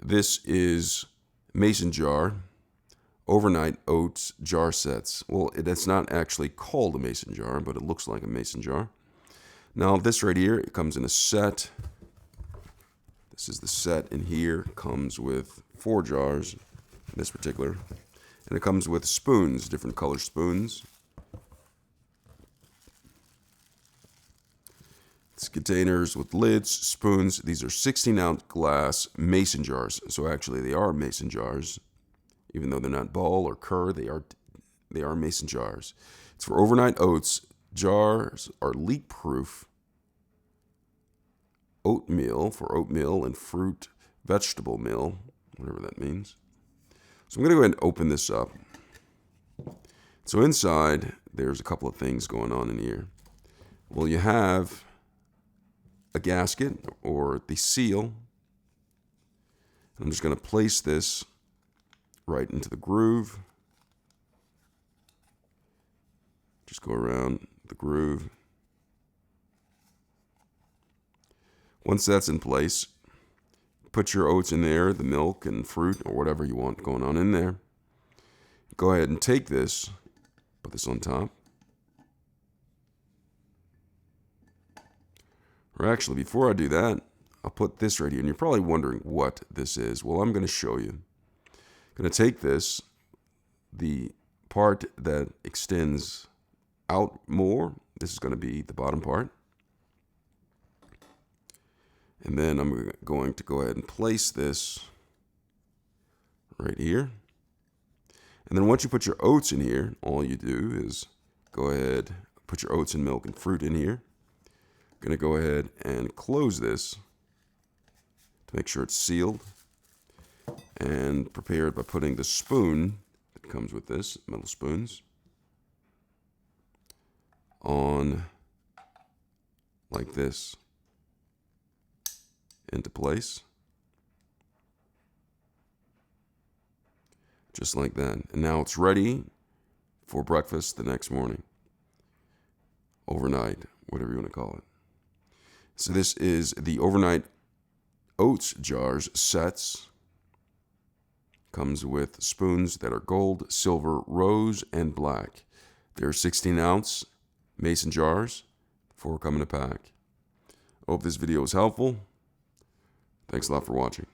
This is mason jar, overnight oats jar sets. Well, that's not actually called a mason jar, but it looks like a mason jar. Now this right here, it comes in a set. This is the set, and here comes with 4 jars, this particular. And it comes with spoons, different color spoons. It's containers with lids, spoons. These are 16-ounce glass mason jars. So actually they are mason jars. Even though they're not ball or cur, they are mason jars. It's for overnight oats. Jars are leak-proof. Oatmeal for oatmeal and fruit vegetable meal, whatever that means. So I'm going to go ahead and open this up. So inside, there's a couple of things going on in here. Well, you have a gasket or the seal. I'm just going to place this right into the groove. Just go around the groove. Once that's in place, put your oats in there, the milk and fruit or whatever you want going on in there. Go ahead and take this, put this on top. Or actually, before I do that, I'll put this right here. And you're probably wondering what this is. Well, I'm going to show you. I'm going to take this, the part that extends out more. This is going to be the bottom part. And then I'm going to go ahead and place this right here. And then once you put your oats in here, all you do is go ahead, put your oats and milk and fruit in here. I'm going to go ahead and close this to make sure it's sealed. And prepare it by putting the spoon that comes with this, metal spoons, on like this. Into place. Just like that. And now it's ready for breakfast the next morning. Overnight, whatever you want to call it. So this is the overnight oats jars sets. Comes with spoons that are gold, silver, rose, and black. They're 16-ounce mason jars. 4 come in a pack. Hope this video was helpful. Thanks a lot for watching.